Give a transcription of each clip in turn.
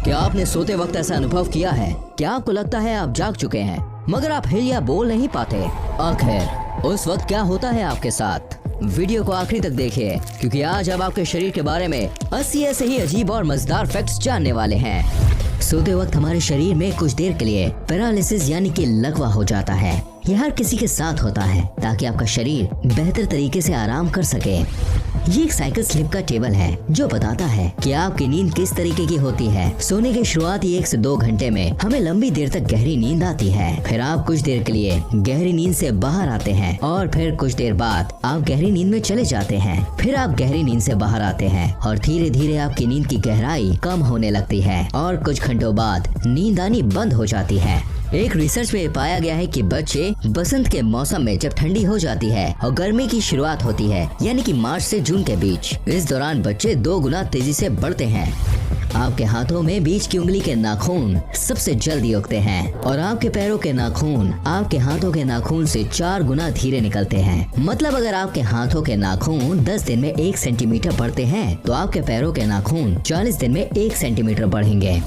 क्या आपने सोते वक्त ऐसा अनुभव किया है? क्या आपको लगता है आप जाग चुके हैं मगर आप हिल या बोल नहीं पाते? आखिर उस वक्त क्या होता है आपके साथ? वीडियो को आखिरी तक देखिए, क्योंकि आज हम आपके शरीर के बारे में 80 ऐसे ही अजीब और मजेदार फैक्ट्स जानने वाले हैं। सोते वक्त हमारे शरीर में कुछ देर के लिए पैरालिसिस यानी कि लकवा हो जाता है। यह हर किसी के साथ होता है ताकि आपका शरीर बेहतर तरीके से आराम कर सके। ये एक साइकिल स्लिप का टेबल है जो बताता है कि आपकी नींद किस तरीके की होती है। सोने के शुरुआती 1 से 2 घंटे में हमें लंबी देर तक गहरी नींद आती है। फिर आप कुछ देर के लिए गहरी नींद से बाहर आते हैं और फिर कुछ देर बाद आप गहरी नींद में चले जाते हैं। फिर आप गहरी नींद से बाहर आते हैं और धीरे धीरे आपकी नींद की गहराई कम होने लगती है और कुछ घंटों बाद नींद आनी बंद हो जाती है। एक रिसर्च में पाया गया है कि बच्चे बसंत के मौसम में जब ठंडी हो जाती है और गर्मी की शुरुआत होती है यानी कि मार्च से जून के बीच, इस दौरान बच्चे 2 गुना तेजी से बढ़ते हैं। आपके हाथों में बीच की उंगली के नाखून सबसे जल्दी उगते हैं और आपके पैरों के नाखून आपके हाथों के नाखून से 4 गुना धीरे निकलते हैं। मतलब अगर आपके हाथों के नाखून 10 दिन में 1 सेंटीमीटर बढ़ते हैं तो आपके पैरों के नाखून 40 दिन में 1 सेंटीमीटर बढ़ेंगे।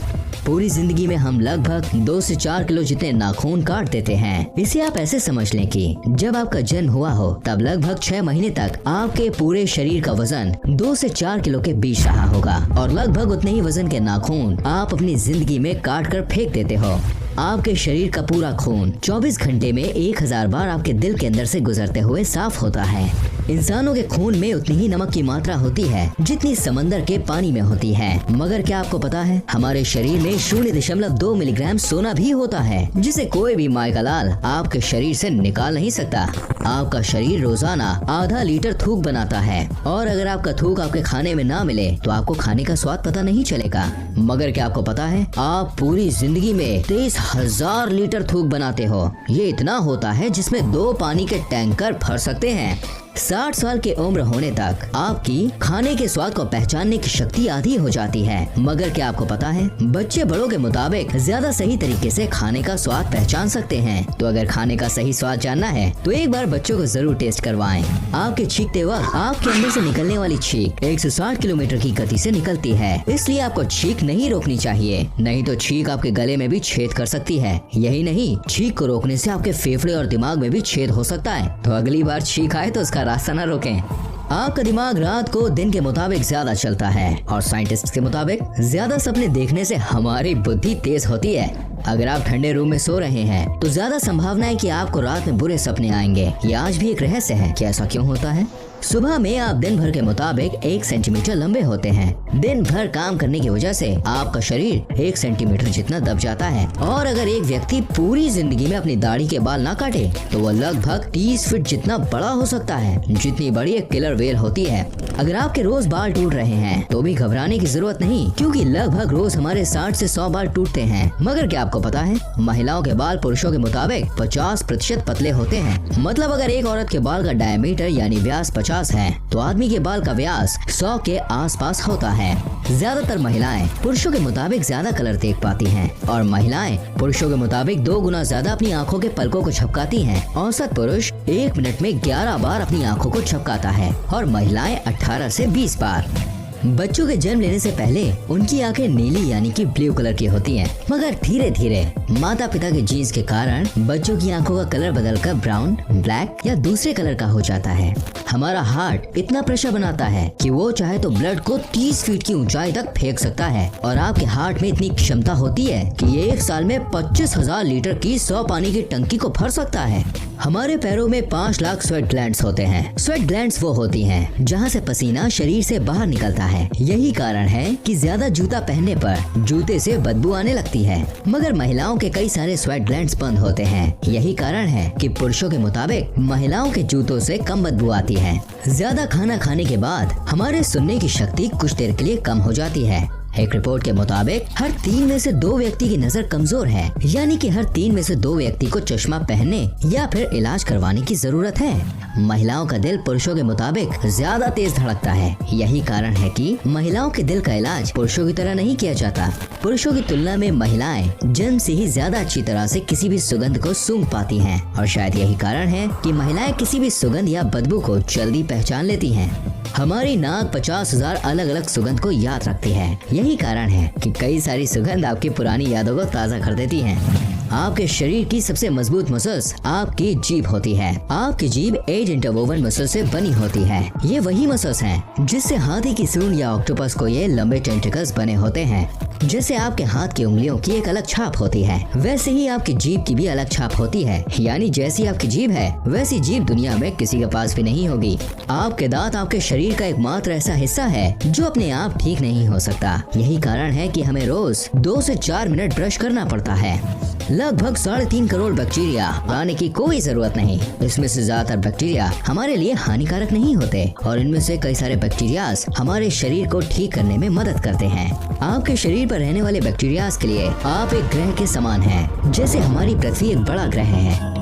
पूरी जिंदगी में हम लगभग 2 से 4 किलो जितने नाखून काट देते हैं। इसे आप ऐसे समझ लें कि जब आपका जन्म हुआ हो तब लगभग 6 महीने तक आपके पूरे शरीर का वजन 2 से 4 किलो के बीच रहा होगा और लगभग उतने ही वजन के नाखून आप अपनी जिंदगी में काट कर फेंक देते हो। आपके शरीर का पूरा खून 24 घंटे में 1000 बार आपके दिल के अंदर से गुजरते हुए साफ होता है। इंसानों के खून में उतनी ही नमक की मात्रा होती है जितनी समंदर के पानी में होती है। मगर क्या आपको पता है हमारे शरीर में 0.2 मिलीग्राम सोना भी होता है, जिसे कोई भी माय का लाल आपके शरीर से निकाल नहीं सकता। आपका शरीर रोजाना आधा लीटर थूक बनाता है और अगर आपका थूक आपके खाने में ना मिले तो आपको खाने का स्वाद पता नहीं चलेगा। मगर क्या आपको पता है आप पूरी जिंदगी में 23,000 लीटर थूक बनाते हो। ये इतना होता है जिसमें 2 पानी के टैंकर भर सकते हैं। 60 साल की उम्र होने तक आपकी खाने के स्वाद को पहचानने की शक्ति आधी हो जाती है। मगर क्या आपको पता है बच्चे बड़ों के मुताबिक ज्यादा सही तरीके से खाने का स्वाद पहचान सकते हैं। तो अगर खाने का सही स्वाद जानना है तो एक बार बच्चों को जरूर टेस्ट करवाएं। आपके छींकते वक्त आपके अंदर से निकलने वाली छींक 160 किलोमीटर की गति से निकलती है, इसलिए आपको छींक नहीं रोकनी चाहिए, नहीं तो छींक आपके गले में भी छेद कर सकती है। यही नहीं, छींक को रोकने से आपके फेफड़े और दिमाग में भी छेद हो सकता है। तो अगली बार छींक आए तो उसका रास्ता न रोकें। आपका दिमाग रात को दिन के मुताबिक ज्यादा चलता है और साइंटिस्ट के मुताबिक ज्यादा सपने देखने से हमारी बुद्धि तेज होती है। अगर आप ठंडे रूम में सो रहे हैं तो ज्यादा संभावना है कि आपको रात में बुरे सपने आएंगे। ये आज भी एक रहस्य है कि ऐसा क्यों होता है। सुबह में आप दिन भर के मुताबिक 1 सेंटीमीटर लंबे होते हैं। दिन भर काम करने की वजह से आपका शरीर 1 सेंटीमीटर जितना दब जाता है और अगर एक व्यक्ति पूरी जिंदगी में अपनी दाढ़ी के बाल ना काटे तो वह लगभग 30 फीट जितना बड़ा हो सकता है, जितनी बड़ी एक किलर वेल होती है। अगर आपके रोज बाल टूट रहे हैं तो भी घबराने की जरूरत नहीं, क्योंकि लगभग रोज हमारे 60 से 100 बाल टूटते हैं। मगर क्या आपको पता है महिलाओं के बाल पुरुषों के मुताबिक 50% पतले होते हैं। मतलब अगर एक औरत के बाल का डायमीटर यानी व्यास 50 है तो आदमी के बाल का व्यास 100 के आसपास होता है। ज्यादातर महिलाएं पुरुषों के मुताबिक ज्यादा कलर देख पाती हैं और महिलाएं पुरुषों के मुताबिक 2 गुना ज्यादा अपनी आंखों के पलकों को झपकाती हैं। औसत पुरुष 1 मिनट में 11 बार अपनी आंखों को झपकाता है और महिलाएं 18 से 20 बार। बच्चों के जन्म लेने से पहले उनकी आंखें नीली यानी कि ब्लू कलर की होती हैं, मगर धीरे धीरे माता पिता के जीन्स के कारण बच्चों की आंखों का कलर बदलकर ब्राउन, ब्लैक या दूसरे कलर का हो जाता है। हमारा हार्ट इतना प्रेशर बनाता है कि वो चाहे तो ब्लड को 30 फीट की ऊंचाई तक फेंक सकता है और आपके हार्ट में इतनी क्षमता होती है कि ये 1 साल में 25,000 लीटर की 100 पानी की टंकी को भर सकता है। हमारे पैरों में 5 लाख स्वेट ग्लैंड्स होते हैं। स्वेट ग्लैंड्स वो होती हैं जहाँ से पसीना शरीर से बाहर निकलता है। यही कारण है कि ज्यादा जूता पहनने पर जूते से बदबू आने लगती है। मगर महिलाओं के कई सारे स्वेट ग्लैंड्स बंद होते हैं। यही कारण है कि पुरुषों के मुताबिक महिलाओं के जूतों से कम बदबू आती है। ज्यादा खाना खाने के बाद हमारे सुनने की शक्ति कुछ देर के लिए कम हो जाती है। एक रिपोर्ट के मुताबिक हर 3 में से 2 व्यक्ति की नजर कमजोर है, यानी कि हर 3 में से 2 व्यक्ति को चश्मा पहनने या फिर इलाज करवाने की जरूरत है। महिलाओं का दिल पुरुषों के मुताबिक ज्यादा तेज धड़कता है। यही कारण है कि महिलाओं के दिल का इलाज पुरुषों की तरह नहीं किया जाता। पुरुषों की तुलना में महिलाएं जन्म से ही ज्यादा अच्छी तरह से किसी भी सुगंध को सूंघ पाती हैं और शायद यही कारण है कि महिलाएं किसी भी सुगंध या बदबू को जल्दी पहचान लेती हैं। हमारी नाक 50,000 अलग अलग सुगंध को याद रखती है। यही कारण है कि कई सारी सुगंध आपकी पुरानी यादों को ताज़ा कर देती हैं। आपके शरीर की सबसे मजबूत मसल्स आपकी जीभ होती है। आपकी जीभ 8 इंटरवोवन मसल से बनी होती है। ये वही मसल्स हैं जिससे हाथी की सूंड या ऑक्टोपस को ये लंबे टेंटिकल्स बने होते हैं। जैसे आपके हाथ की उंगलियों की एक अलग छाप होती है, वैसे ही आपकी जीभ की भी अलग छाप होती है। यानी जैसी आपकी जीभ है वैसी जीभ दुनिया में किसी के पास भी नहीं होगी। आपके दांत आपके शरीर का एकमात्र ऐसा हिस्सा है जो अपने आप ठीक नहीं हो सकता। यही कारण है कि हमें रोज 2 से 4 मिनट ब्रश करना पड़ता है। लगभग 3.5 करोड़ बैक्टीरिया आने की कोई जरूरत नहीं। इसमें से ज्यादातर बैक्टीरिया हमारे लिए हानिकारक नहीं होते और इनमें से कई सारे बैक्टीरिया हमारे शरीर को ठीक करने में मदद करते हैं। आपके शरीर पर रहने वाले बैक्टीरिया के लिए आप एक ग्रह के समान हैं। जैसे हमारी पृथ्वी एक बड़ा ग्रह है,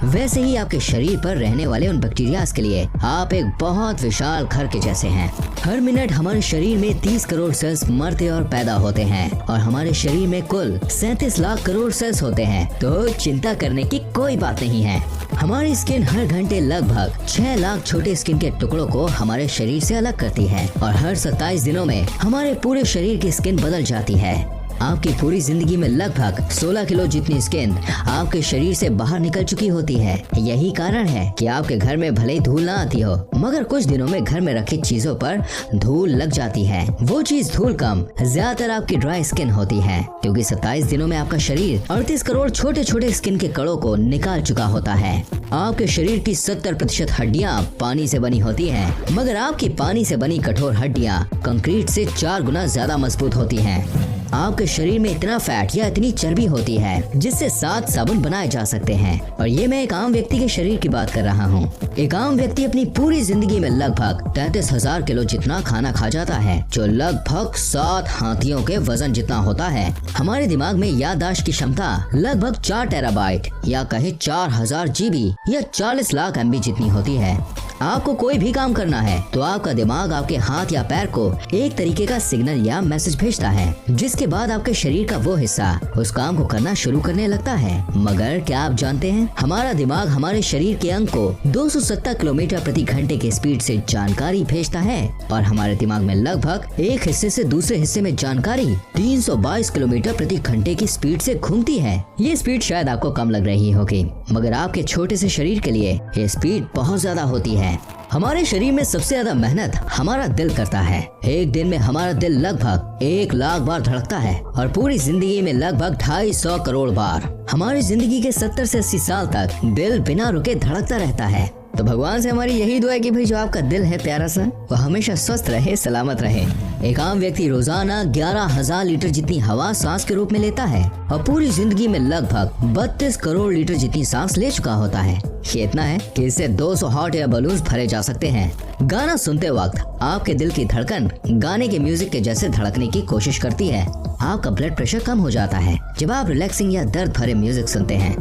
वैसे ही आपके शरीर पर रहने वाले उन बैक्टीरिया के लिए आप एक बहुत विशाल घर के जैसे हैं। हर मिनट हमारे शरीर में 30 करोड़ सेल्स मरते और पैदा होते हैं और हमारे शरीर में कुल 37 लाख करोड़ सेल्स होते हैं। तो चिंता करने की कोई बात नहीं है। हमारी स्किन हर घंटे लगभग 6 लाख छोटे स्किन के टुकड़ों को हमारे शरीर से अलग करती है और हर 27 दिनों में हमारे पूरे शरीर की स्किन बदल जाती है। आपकी पूरी जिंदगी में लगभग 16 किलो जितनी स्किन आपके शरीर से बाहर निकल चुकी होती है। यही कारण है कि आपके घर में भले ही धूल ना आती हो, मगर कुछ दिनों में घर में रखी चीजों पर धूल लग जाती है। वो चीज धूल कम ज्यादातर आपकी ड्राई स्किन होती है, क्योंकि 27 दिनों में आपका शरीर 38 करोड़ छोटे छोटे स्किन के कणों को निकाल चुका होता है। आपके शरीर की 70% हड्डियाँ पानी से बनी होती हैं, मगर आपकी पानी से बनी कठोर हड्डियाँ कंक्रीट से 4 गुना ज्यादा मजबूत होती हैं। आपके शरीर में इतना फैट या इतनी चर्बी होती है जिससे 7 साबुन बनाए जा सकते हैं। और ये मैं एक आम व्यक्ति के शरीर की बात कर रहा हूँ। एक आम व्यक्ति अपनी पूरी जिंदगी में लगभग 33,000 किलो जितना खाना खा जाता है, जो लगभग 7 हाथियों के वजन जितना होता है। हमारे दिमाग में याददाश्त की क्षमता लगभग 4 टेराबाइट या कहे 4000 जीबी या 40 लाख MB जितनी होती है। आपको कोई भी काम करना है तो आपका दिमाग आपके हाथ या पैर को एक तरीके का सिग्नल या मैसेज भेजता है, जिसके बाद आपके शरीर का वो हिस्सा उस काम को करना शुरू करने लगता है। मगर क्या आप जानते हैं, हमारा दिमाग हमारे शरीर के अंग को 270 किलोमीटर प्रति घंटे की स्पीड से जानकारी भेजता है और हमारे दिमाग में लगभग एक हिस्से से दूसरे हिस्से में जानकारी 322 किलोमीटर प्रति घंटे की स्पीड से घूमती है। ये स्पीड शायद आपको कम लग रही होगी, मगर आपके छोटे से शरीर के लिए ये स्पीड बहुत ज्यादा होती है। हमारे शरीर में सबसे ज्यादा मेहनत हमारा दिल करता है। एक दिन में हमारा दिल लगभग 1 लाख बार धड़कता है और पूरी जिंदगी में लगभग 250 करोड़ बार। हमारी जिंदगी के 70 से 80 साल तक दिल बिना रुके धड़कता रहता है। तो भगवान से हमारी यही दुआ है कि भाई जो आपका दिल है प्यारा सा, वो हमेशा स्वस्थ रहे, सलामत रहे। एक आम व्यक्ति रोजाना 11,000 लीटर जितनी हवा सांस के रूप में लेता है और पूरी जिंदगी में लगभग 32 करोड़ लीटर जितनी सांस ले चुका होता है। ये इतना है कि इससे 200 हॉट एयर बलून्स भरे जा सकते हैं। गाना सुनते वक्त आपके दिल की धड़कन गाने के म्यूजिक के जैसे धड़कने की कोशिश करती है। आपका ब्लड प्रेशर कम हो जाता है जब आप रिलैक्सिंग या दर्द भरे म्यूजिक सुनते हैं।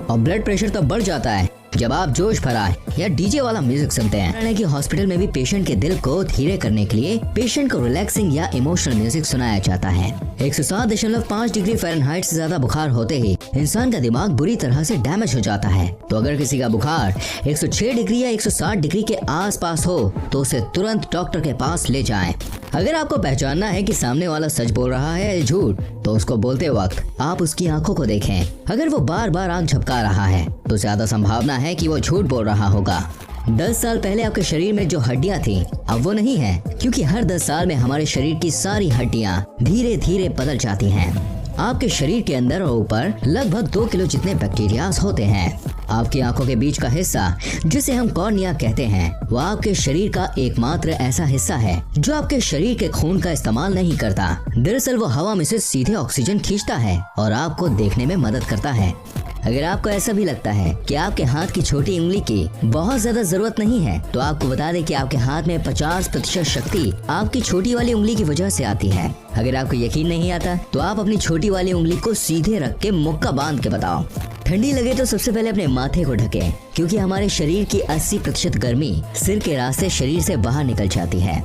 और ब्लड प्रेशर तो बढ़ जाता है जब आप जोश भरा या डीजे वाला म्यूजिक सुनते हैं। कि हॉस्पिटल में भी पेशेंट के दिल को धीरे करने के लिए पेशेंट को रिलैक्सिंग या इमोशनल म्यूजिक सुनाया जाता है। 107.5 डिग्री फ़ारेनहाइट से ज्यादा बुखार होते ही इंसान का दिमाग बुरी तरह से डैमेज हो जाता है। तो अगर किसी का बुखार 106 डिग्री या 160 डिग्री के आसपास हो तो उसे तुरंत डॉक्टर के पास ले जाएं। अगर आपको पहचानना है कि सामने वाला सच बोल रहा है या झूठ, तो उसको बोलते वक्त आप उसकी आंखों को देखें। अगर वो बार बार आंख झपका रहा है तो ज्यादा संभावना है कि वो झूठ बोल रहा होगा। 10 साल पहले आपके शरीर में जो हड्डियां थी अब वो नहीं है, क्योंकि हर 10 साल में हमारे शरीर की सारी हड्डियां धीरे धीरे बदल जाती हैं। आपके शरीर के अंदर और ऊपर लगभग 2 किलो जितने बैक्टीरिया होते हैं। आपकी आंखों के बीच का हिस्सा जिसे हम कॉर्निया कहते हैं, वो आपके शरीर का एकमात्र ऐसा हिस्सा है जो आपके शरीर के खून का इस्तेमाल नहीं करता। दरअसल वो हवा में से सीधे ऑक्सीजन खींचता है और आपको देखने में मदद करता है। अगर आपको ऐसा भी लगता है कि आपके हाथ की छोटी उंगली की बहुत ज्यादा जरूरत नहीं है, तो आपको बता दें कि आपके हाथ में 50% शक्ति आपकी छोटी वाली उंगली की वजह से आती है। अगर आपको यकीन नहीं आता तो आप अपनी छोटी वाली उंगली को सीधे रख के मुक्का बांध के बताओ। ठंडी लगे तो सबसे पहले अपने माथे को ढकें, क्योंकि हमारे शरीर की 80% गर्मी सिर के रास्ते शरीर से बाहर निकल जाती है।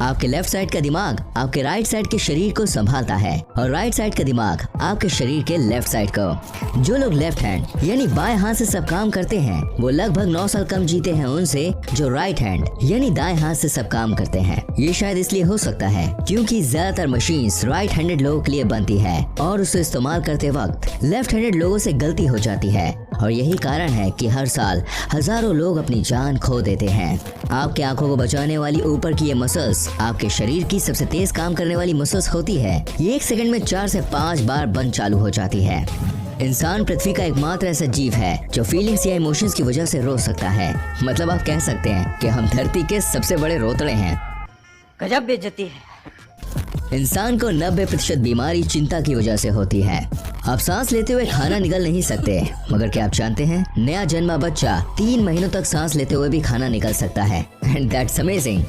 आपके लेफ्ट साइड का दिमाग आपके राइट साइड के शरीर को संभालता है और राइट साइड का दिमाग आपके शरीर के लेफ्ट साइड को। जो लोग लेफ्ट हैंड यानी बाएं हाथ से सब काम करते हैं वो लगभग 9 साल कम जीते हैं उनसे जो राइट हैंड यानी दाएं हाथ से सब काम करते हैं। ये शायद इसलिए हो सकता है क्योंकि ज्यादातर मशीन्स राइट हैंडेड लोगों के लिए बनती है और उसे इस्तेमाल करते वक्त लेफ्ट हैंडेड लोगों से गलती हो जाती है, और यही कारण है कि हर साल हजारों लोग अपनी जान खो देते हैं। आपकी आंखों को बचाने वाली ऊपर की ये मसल्स आपके शरीर की सबसे तेज काम करने वाली मसल्स होती है। ये 1 सेकंड में 4 से 5 बार बंद चालू हो जाती है। इंसान पृथ्वी का एकमात्र ऐसा जीव है जो फीलिंग्स या इमोशंस की वजह से रो सकता है। मतलब आप कह सकते हैं कि हम धरती के सबसे बड़े रोतड़े हैं। गजब बेइज्जती है। इंसान को 90% बीमारी चिंता की वजह से होती है। आप सांस लेते हुए खाना निगल नहीं सकते, मगर क्या आप जानते हैं नया जन्मा बच्चा 3 महीनों तक सांस लेते हुए भी खाना निकल सकता है। And that's amazing.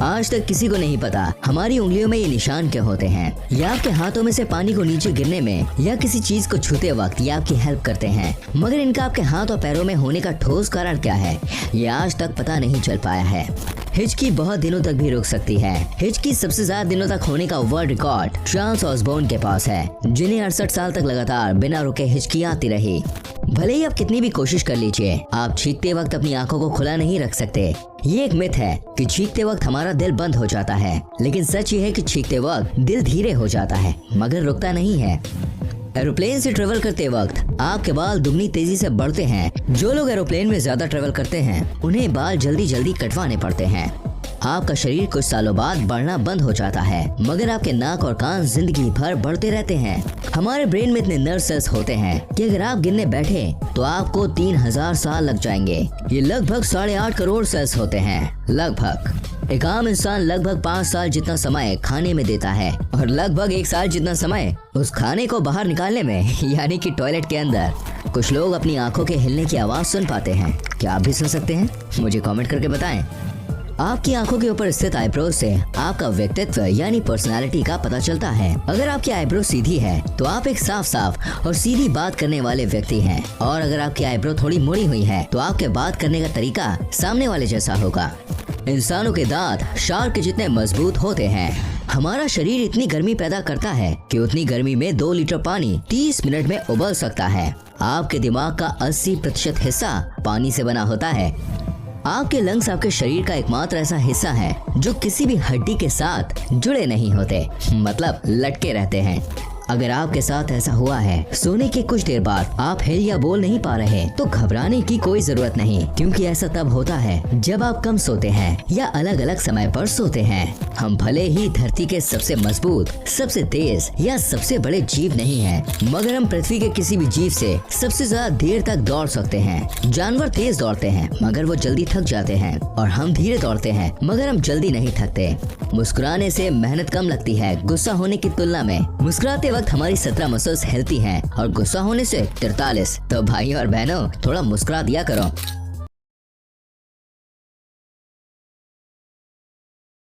आज तक किसी को नहीं पता हमारी उंगलियों में ये निशान क्या होते हैं। या आपके हाथों में से पानी को नीचे गिरने में या किसी चीज को छूते वक्त ये आपकी हेल्प करते हैं, मगर इनका आपके हाथ और पैरों में होने का ठोस कारण क्या है ये आज तक पता नहीं चल पाया है। हिचकी बहुत दिनों तक भी रुक सकती है। हिचकी सबसे ज्यादा दिनों तक होने का वर्ल्ड रिकॉर्ड चार्ल्स ऑसबोर्न के पास है, जिन्हें 68 साल तक लगातार बिना रुके हिचकी आती रही। भले ही आप कितनी भी कोशिश कर लीजिए, आप चीखते वक्त अपनी आंखों को खुला नहीं रख सकते। ये एक मिथ है कि चीखते वक्त हमारा दिल बंद हो जाता है, लेकिन सच ये है कि चीखते वक्त दिल धीरे हो जाता है मगर रुकता नहीं है। एरोप्लेन से ट्रेवल करते वक्त आपके बाल दुगनी तेजी से बढ़ते हैं। जो लोग एरोप्लेन में ज्यादा ट्रेवल करते हैं उन्हें बाल जल्दी जल्दी कटवाने पड़ते हैं। आपका शरीर कुछ सालों बाद बढ़ना बंद हो जाता है, मगर आपके नाक और कान जिंदगी भर बढ़ते रहते हैं। हमारे ब्रेन में इतने नर्व सेल्स होते हैं कि अगर आप गिनने बैठे तो आपको 3000 साल लग जाएंगे। ये लगभग 8.5 करोड़ सेल्स होते हैं। लगभग एक आम इंसान लगभग 5 साल जितना समय खाने में देता है और लगभग 1 साल जितना समय उस खाने को बाहर निकालने में यानी कि टॉयलेट के अंदर। कुछ लोग अपनी आंखों के हिलने की आवाज सुन पाते हैं। क्या आप भी सुन सकते हैं? मुझे कमेंट करके बताएं। आपकी आंखों के ऊपर स्थित आईब्रो से आपका व्यक्तित्व यानी पर्सनालिटी का पता चलता है। अगर आपकी आईब्रो सीधी है तो आप एक साफ साफ और सीधी बात करने वाले व्यक्ति हैं, और अगर आपकी आईब्रो थोड़ी मुड़ी हुई है तो आपके बात करने का तरीका सामने वाले जैसा होगा। इंसानों के दांत शार्क के जितने मजबूत होते हैं। हमारा शरीर इतनी गर्मी पैदा करता है कि उतनी गर्मी में 2 लीटर पानी 30 मिनट में उबल सकता है। आपके दिमाग का 80% हिस्सा पानी से बना होता है। आपके लंग्स आपके शरीर का एकमात्र ऐसा हिस्सा है जो किसी भी हड्डी के साथ जुड़े नहीं होते, मतलब लटके रहते हैं। अगर आपके साथ ऐसा हुआ है, सोने के कुछ देर बाद आप हिल या बोल नहीं पा रहे, तो घबराने की कोई जरूरत नहीं, क्योंकि ऐसा तब होता है जब आप कम सोते हैं या अलग अलग समय पर सोते हैं। हम भले ही धरती के सबसे मजबूत, सबसे तेज या सबसे बड़े जीव नहीं हैं, मगर हम पृथ्वी के किसी भी जीव से सबसे ज्यादा देर तक दौड़ सकते हैं। जानवर तेज दौड़ते हैं मगर वो जल्दी थक जाते हैं, और हम धीरे दौड़ते हैं मगर हम जल्दी नहीं थकते। मुस्कुराने से मेहनत कम लगती है गुस्सा होने की तुलना में। मुस्कुराते वक्त हमारी 17 मसल्स हिलती हैं और गुस्सा होने से 43। तो भाइयों और बहनों थोड़ा मुस्कुरा दिया करो।